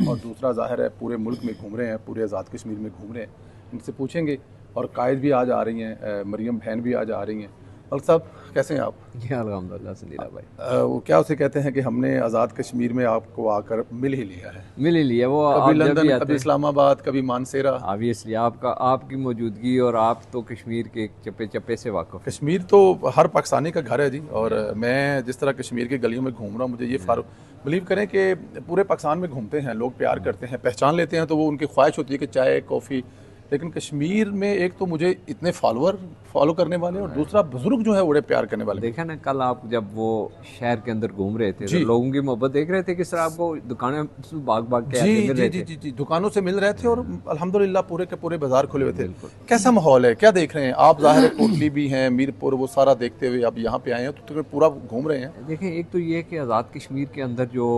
और दूसरा ज़ाहिर है पूरे मुल्क में घूम रहे हैं, पूरे आज़ाद कश्मीर में घूम रहे हैं, इनसे पूछेंगे। और कायद भी आज आ रही हैं, मरियम बहन भी आज आ रही हैं। मलिक साहब कैसे हैं आप? जी अल्हम्दुलिल्लाह सलीला भाई। वो क्या उसे कहते हैं कि हमने आज़ाद कश्मीर में आपको आकर मिल ही लिया है। मिल ही लिया वो, कभी आप जब भी लंदन, आते कभी हैं इस्लामाबाद, कभी मानसेरा। ऑब्वियसली आपकी मौजूदगी, और आप तो कश्मीर के चप्पे चप्पे से वाकिफ़। कश्मीर तो हर पाकिस्तानी का घर है जी। और मैं जिस तरह कश्मीर के गलियों में घूम रहा हूँ, मुझे ये फ़ारूक बिलीव करें कि पूरे पाकिस्तान में घूमते हैं लोग, प्यार करते हैं, पहचान लेते हैं, तो वो उनकी ख्वाहिश होती है कि चाय कॉफ़ी। लेकिन कश्मीर में एक तो मुझे इतने फॉलोअर फॉलो करने वाले, और दूसरा बुजुर्ग जो है बड़े प्यार करने वाले। देखा ना, कल आप जब वो शहर के अंदर घूम रहे थे तो जी लोगों की मोहब्बत देख रहे थे, किस तरह आपको दुकानें भाग भाग के जी आके मिल जी रहे जी थे। जी जी दुकानों से मिल रहे थे, और अल्हम्दुलिल्लाह पूरे के पूरे बाजार खुले हुए थे। बिल्कुल। कैसा माहौल है, क्या देख रहे हैं आप? ज़ाहिर है कोटली भी हैं, मीरपुर, वो सारा देखते हुए आप यहाँ पे आए हैं, तो तकरीबन पूरा घूम रहे हैं। देखें, एक तो ये कि आज़ाद कश्मीर के अंदर जो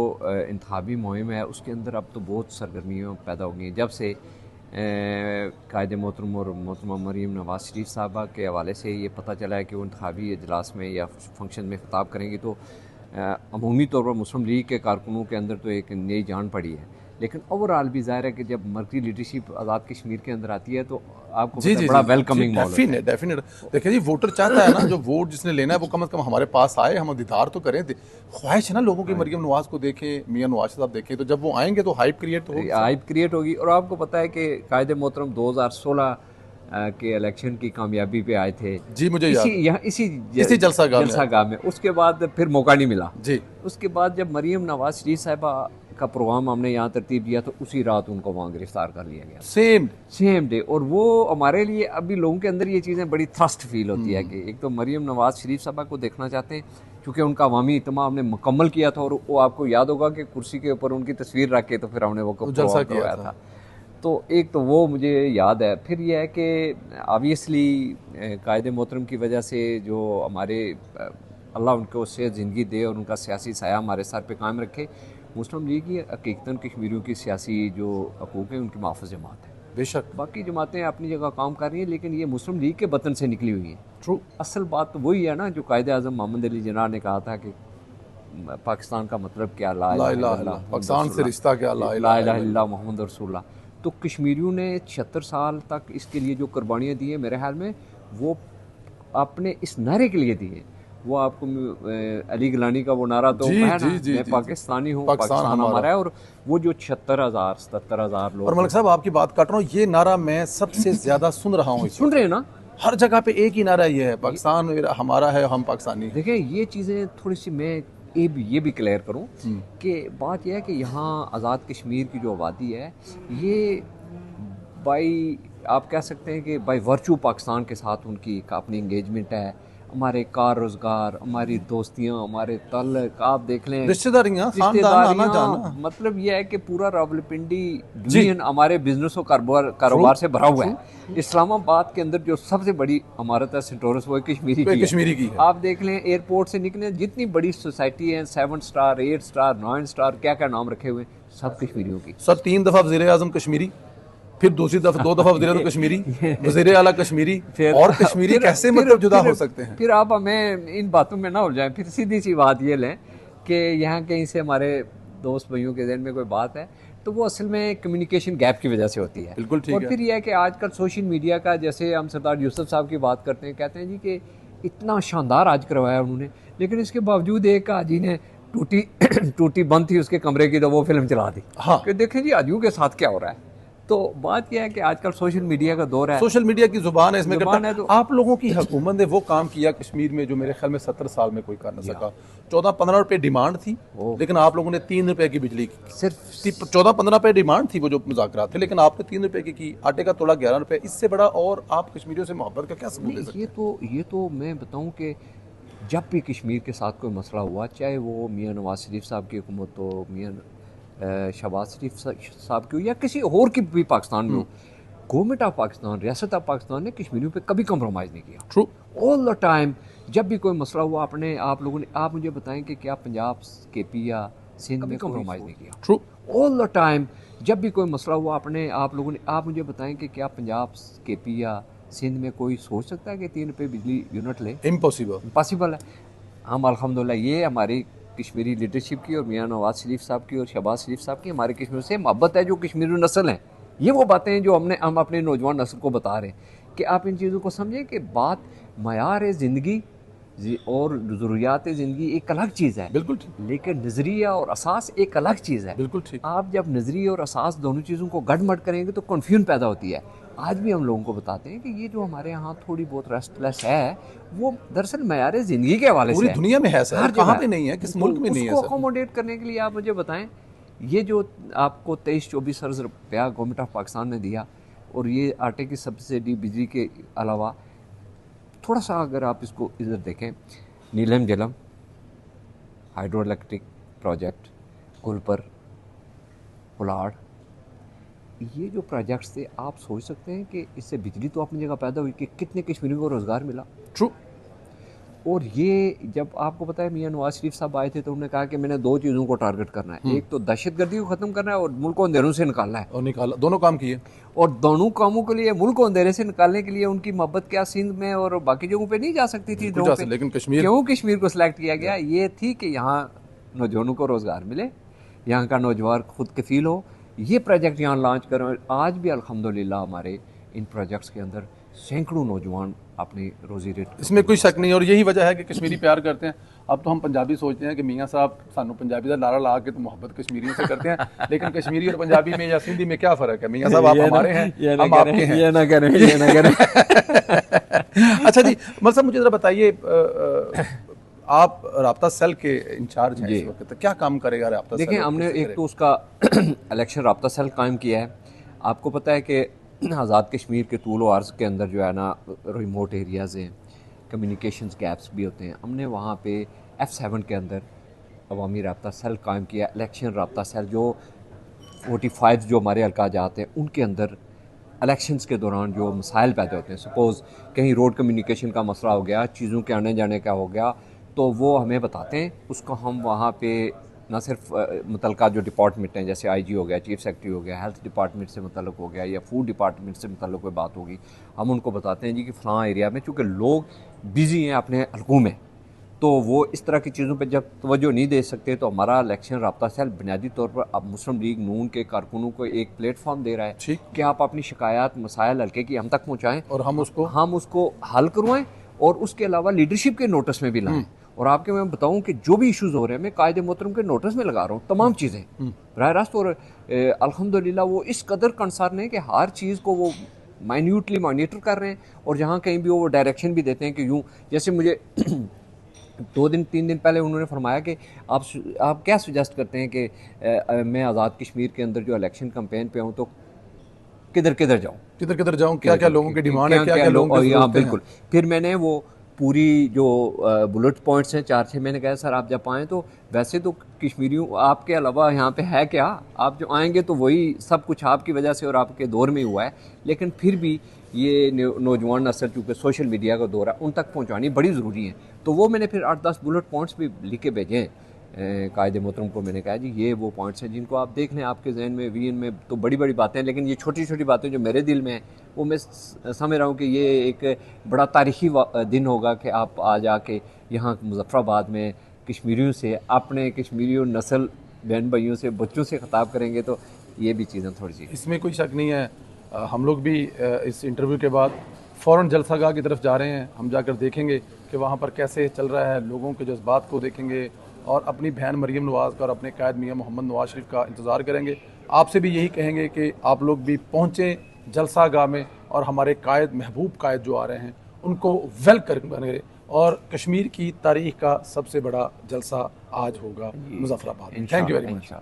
इंतखाबी मुहिम है उसके अंदर अब तो बहुत सरगर्मियाँ पैदा हो गई हैं। जब से कायद मोहतरम और मोहतरमा मरीम नवाज़ शरीफ साहबा के हवाले से ये पता चला है कि वो इंतखाबी इजलास में या फंक्शन में खिताब करेंगी, तो अमूमी तौर पर मुस्लिम लीग के कारकुनों के अंदर तो एक नई जान पड़ी है। लेकिन ओवरऑल भी ज़ाहिर है कि जब मर्कज़ी लीडरशिप आज़ाद कश्मीर के अंदर आती है तो आपको जी पता है जी बड़ा जी वेलकमिंग माहौल होता है। Definite definite. देखिए जी, वोटर चाहता है ना, जो वोट जिसने लेना है वो कम से कम हमारे पास आए, हम दीदार तो करें। ख्वाहिश है ना लोगों की, मरियम नवाज को देखें, मियां नवाज साहब देखें, तो जब वो आएंगे तो हाइप क्रिएट तो होगी। हाइप क्रिएट होगी। और आपको पता है कि कायदे मोहतरम 2016 के इलेक्शन की कामयाबी पे आए थे जी मुझे इसी याद है, यहाँ इसी जलसा गाह में जलसा गाह में। उसके बाद फिर मौका नहीं मिला। जी। उसके बाद जब मरीम नवाज शरीफ साहिबा का प्रोग्राम हमने यहाँ तरतीब दिया तो उसी रात उनको वहाँ गिरफ्तार कर लिया गया, सेम। Same day. और वो हमारे लिए अभी लोगों के अंदर ये चीज़ें बड़ी थ्रस्ट फील होती है कि एक तो मरीम नवाज शरीफ साहबा को देखना चाहते हैं, क्योंकि उनका अवामी इत्तेमा हमने मुकम्मल किया था, और वो आपको याद होगा कि कुर्सी के ऊपर उनकी तस्वीर रख के तो फिर हमने वो जलसा प्रोग्राम किया करवाया था। था। तो एक तो वो मुझे याद है। फिर यह है कि ऑब्वियसली कायदे मोहतरम की वजह से जो हमारे अल्लाह उनको सेहत ज़िंदगी दे और उनका सियासी साया हमारे सर पे कायम रखे, मुस्लिम लीग ही हकीकतन कश्मीरियों की सियासी जो हकूक़ हैं उनकी मुहाफ़िज़ जमात है। बेशक। बाकी जमातें अपनी जगह काम कर रही हैं, लेकिन ये मुस्लिम लीग के वतन से निकली हुई हैं। ट्रू। असल बात तो वही है ना जो कायदे आज़म मोहम्मद अली जिन्ना ने कहा था कि पाकिस्तान का मतलब क्या, ला ला इलाहा इलाहा इल्लल्लाह इल्लल्लाह, मुहम्मद पाकिस्तान से रसूलुल्लाह, रिश्ता क्या, ला ला इलाहा इलाहा इल्लल्लाह। इल्लल्लाह मुहम्मद रसूलुल्लाह। तो कश्मीरियों ने 76 साल तक इसके लिए जो कुर्बानियाँ दी हैं, मेरे ख्याल में वो अपने इस नारे के लिए दिए। वो आपको अली गिलानी का वो नारा तो जी है ना, जी जी मैं जी पाकिस्तानी हूँ, पाकिस्तान पाकिस्तान हमारा। हमारा है। और वो जो 76,000 77,000 और लोग मलिक साहब आपकी बात काट रहा हूँ, ये नारा मैं सबसे ज्यादा सुन रहा हूँ इस सुन वक्त। रहे हैं ना। हर जगह पे एक ही नारा ये है, पाकिस्तान मेरा हमारा है, हम पाकिस्तानी हैं। देखें, ये चीज़ें थोड़ी सी मैं ये भी क्लियर करूं कि बात यह है कि यहाँ आज़ाद कश्मीर की जो आबादी है ये बाई, आप कह सकते हैं कि बाई वर्चू पाकिस्तान के साथ उनकी एक अपनी इंगेजमेंट है। हमारे कार रोज़गार, हमारी दोस्तियाँ, हमारे ताल्लुक आप देख लें, रिश्तेदारियाँ, खानदान, आना रिश्तेदारियाँ, जाना। मतलब यह है कि पूरा रावलपिंडी जी। यूनियन हमारे बिजनेस और ट्रू कारोबार से भरा हुआ ट्रू। है। इस्लामाबाद के अंदर जो सबसे बड़ी इमारत है सेंटोरस, वो कश्मीरी की है। कश्मीरी की है। आप देख लें, एयरपोर्ट से निकले जितनी बड़ी सोसाइटी है, 7 स्टार, 8 स्टार, 9 स्टार, क्या क्या नाम रखे हुए, सब कश्मीरियों की। सर 3 दफ़ा वज़ीर आज़म कश्मीरी, फिर दूसरी दफ़ा 2 दफ़ा वज़ीर आज़म कश्मीरी, वज़ीर आला कश्मीरी, और कश्मीरी कैसे मतलब जुदा हो सकते हैं? फिर आप हमें इन बातों में ना उलझाएं। फिर सीधी सी बात ये लें कि यहाँ कहीं से हमारे दोस्त भाइयों के जहन में कोई बात है तो वो असल में कम्युनिकेशन गैप की वजह से होती है। बिल्कुल ठीक और है। फिर यह है कि आजकल सोशल मीडिया का, जैसे हम सरदार यूसुफ साहब की बात करते हैं, कहते हैं जी कि इतना शानदार आज करवाया उन्होंने, लेकिन इसके बावजूद एक हाजी ने टूटी टूटी बंद थी उसके कमरे की तो वो फिल्म चला दी। हाँ। कि देखें जी हाजियों के साथ क्या हो रहा है। तो बात यह है कि आजकल सोशल मीडिया का दौर है, सोशल मीडिया की जुबान है, इसमें जुबान करता है। तो आप लोगों की हुकूमत ने वो काम किया कश्मीर में जो मेरे ख्याल में 70 साल में कोई कर न सका। 14-15 रुपए डिमांड थी, लेकिन आप लोगों ने 3 रुपए की बिजली की। सिर्फ 14-15 रुपए डिमांड थी वो जो मुज़ाकरात थे, लेकिन आपने 3 रुपए की। आटे का तोड़ा 11 रुपए, इससे बड़ा और आप कश्मीरियों से मोहब्बत का क्या सबूत दे सकते हैं? ये तो मैं बताऊं कि जब भी कश्मीर के साथ कोई मसला हुआ, चाहे वो मियाँ नवाज शरीफ साहब की हुकूमत हो, मियाँ शहबाज शरीफ साहब की हो, या किसी और की भी पाकिस्तान में हो, गवर्नमेंट ऑफ पाकिस्तान, रियासत ऑफ पाकिस्तान ने कश्मीरियों पे कभी कम्प्रोमाइज़ नहीं किया। ट्रू। ऑल द टाइम जब भी कोई मसला हुआ, आप लोगों ने, आप मुझे बताएं कि क्या पंजाब KP या सिंध में कम्प्रोमाइज़ नहीं किया। ट्रू। ऑल द टाइम जब भी कोई मसला हुआ, आप लोगों ने, आप मुझे बताएं कि क्या पंजाब KP या सिंध में कोई सोच सकता है कि 3 रुपये बिजली यूनिट ले? इम्पॉसिबल। इम्पॉसिबल है। हम अल्हम्दुलिल्लाह, ये हमारी कश्मीरी लीडरशिप की और मियाँ नवाज शरीफ साहब की और शहबाज शरीफ साहब की हमारे कश्मीर से मोहब्बत है, जो कश्मीरी नस्ल है। ये वो बातें हैं जो हम अपने नौजवान नस्ल को बता रहे हैं कि आप इन चीज़ों को समझें कि बात मयार ज़िंदगी और ज़रूरियात ज़िंदगी एक अलग चीज़ है, बिल्कुल ठीक, लेकिन नज़रिया और असास एक अलग चीज़ है। बिल्कुल ठीक। आप जब नज़रिए और असास दोनों चीज़ों को गड़मड़ करेंगे तो कन्फ्यूजन पैदा होती है। आज भी हम लोगों को बताते हैं कि ये जो हमारे यहाँ थोड़ी बहुत रेस्टलेस है, वो दरअसल मयार ज़िंदगी के हवाले से पूरी है। दुनिया में है सर, हर कहाँ जगह पे नहीं है, किस मुल्क में नहीं है उसको सर? अकोमोडेट करने के लिए आप मुझे बताएं, ये जो आपको 23-24 अरब रुपया गवर्नमेंट ऑफ पाकिस्तान ने दिया, और ये आटे की सब्सिडी, बिजली के अलावा थोड़ा सा अगर आप इसको इधर देखें, नीलम जलम हाइड्रो इलेक्ट्रिक प्रोजेक्ट, गुलपर, पुलाड़, ये जो प्रोजेक्ट्स थे, आप सोच सकते हैं कि इससे बिजली तो अपनी जगह पैदा हुई कि कितने कश्मीरियों को रोज़गार मिला। ट्रू। और ये जब आपको पता है मियाँ नवाज शरीफ साहब आए थे तो उन्होंने कहा कि मैंने 2 चीज़ों को टारगेट करना है, एक तो दहशतगर्दी को ख़त्म करना है और मुल्क को अंधेरों से निकालना है। और निकाला, दोनों काम किए। और दोनों कामों के लिए, मुल्क को अंधेरे से निकालने के लिए उनकी मोहब्बत क्या सिंध में और बाकी जगहों पे नहीं जा सकती थी जगहों पे, लेकिन कश्मीर, क्यों कश्मीर को सिलेक्ट किया गया? ये थी कि यहाँ नौजवानों को रोज़गार मिले, यहाँ का नौजवान खुद कफील हो, ये प्रोजेक्ट यहाँ लॉन्च करें। आज भी अल्हम्दुलिल्लाह हमारे इन प्रोजेक्ट्स के अंदर सैकड़ों नौजवान अपनी रोजी रेट, इसमें कोई शक नहीं। और यही वजह है कि कश्मीरी प्यार करते हैं। अब तो हम पंजाबी सोचते हैं कि मियाँ साहब सानू पंजाबी का नारा ला के तो मोहब्बत कश्मीरियों से करते हैं, लेकिन कश्मीरी और पंजाबी में या सिंधी में क्या फ़र्क है? मियाँ साहब आप हमारे हैं, हम आपके हैं। ये ना करें, ये ना करें। अच्छा जी, मतलब साहब मुझे ज़रा बताइए, आप राब्ता सेल के इंचार्ज हैं इस वक्त, तो क्या काम करेगा राब्ता सेल? देखिए, हमने एक तो उसका इलेक्शन राब्ता सेल कायम किया है। आपको पता है कि आज़ाद कश्मीर के तूल व अर्ज़ के अंदर जो है ना, रिमोट एरियाज़ हैं, कम्युनिकेशंस गैप्स भी होते हैं। हमने वहाँ पे F7 के अंदर अवामी राब्ता सेल कायम किया, इलेक्शन राब्ता सेल, जो 45 जो हमारे हल्का जाते हैं उनके अंदर इलेक्शंस के दौरान जो मसाइल पैदा होते हैं, सपोज़ कहीं रोड कम्युनिकेशन का मसला हो गया, चीज़ों के आने जाने का हो गया, तो वो हमें बताते हैं, उसको हम वहाँ पे ना सिर्फ मुतलका जो डिपार्टमेंट हैं, जैसे IG हो गया, चीफ सेक्रेटरी हो गया, हेल्थ डिपार्टमेंट से मुतल्लक हो गया, या फूड डिपार्टमेंट से मुतल्लक कोई बात होगी, हम उनको बताते हैं जी कि फ़लाँ एरिया में चूँकि लोग बिज़ी हैं अपने हल्कों में, तो वो इस तरह की चीज़ों पे जब तवज्जो नहीं दे सकते, तो हमारा इलेक्शन राब्ता सेल बुनियादी तौर पर अब मुस्लिम लीग नून के कारकुनों को एक प्लेटफॉर्म दे रहा है कि आप अपनी शिकायत मसाइल हल्के की हम तक पहुँचाएँ और हम उसको हल करवाएँ, और उसके अलावा लीडरशिप के नोटिस में भी लाएँ। और आपके मैं बताऊं कि जो भी इश्यूज़ हो रहे हैं, मैं कायदे मोहतरम के नोटिस में लगा रहा हूँ तमाम चीज़ें बराह रास्त, और अल्हम्दुलिल्लाह वो इस कदर कंसर्न है कि हर चीज़ को वो माइन्यूटली मॉनिटर कर रहे हैं, और जहाँ कहीं भी वो डायरेक्शन भी देते हैं कि यूँ, जैसे मुझे 2-3 दिन पहले उन्होंने फरमाया कि आप क्या सजेस्ट करते हैं कि मैं आज़ाद कश्मीर के अंदर जो इलेक्शन कैंपेन पे हूँ तो किधर किधर जाऊँ, क्या क्या लोगों की डिमांड है, क्या क्या लोगों की ज़रूरतें हैं। बिल्कुल। फिर मैंने वो पूरी जो बुलेट पॉइंट्स हैं 4-6, मैंने कहा सर आप जब आएँ तो वैसे तो कश्मीरियों आपके अलावा यहाँ पे है क्या, आप जो आएंगे तो वही सब कुछ आपकी वजह से और आपके दौर में हुआ है, लेकिन फिर भी ये नौजवान नस्ल चूँकि सोशल मीडिया का दौर है, उन तक पहुँचानी बड़ी ज़रूरी है। तो वो मैंने फिर 8-10 बुलेट पॉइंट्स भी लिख के भेजे हैं कायदे मोहतरम को। मैंने कहा जी ये वो पॉइंट्स हैं जिनको आप देख लें, आपके जहन में वीएन में तो बड़ी बड़ी बातें हैं, लेकिन ये छोटी छोटी बातें जो मेरे दिल में हैं, वो मैं समझ रहा हूँ कि ये एक बड़ा तारीखी दिन होगा कि आप आ जाके यहाँ मुजफ्फराबाद में कश्मीरियों से, अपने कश्मीरियों नस्ल बहन भाइयों से, बच्चों से खिताब करेंगे, तो ये भी चीज़ें थोड़ी सी, इसमें कोई शक नहीं है। हम लोग भी इस इंटरव्यू के बाद फ़ौरन जलसागाह की तरफ जा रहे हैं। हम जाकर देखेंगे कि वहाँ पर कैसे चल रहा है, लोगों के जज्बात को देखेंगे, और अपनी बहन मरीम नवाज़ का और अपने कायद मियाँ मोहम्मद नवाज शरीफ का इंतज़ार करेंगे। आपसे भी यही कहेंगे कि आप लोग भी पहुँचें जलसागाह में, और हमारे कायद, महबूब कायद जो आ रहे हैं, उनको वेलकम करें। और कश्मीर की तारीख़ का सबसे बड़ा जलसा आज होगा Muzaffarabad. Thank you very much.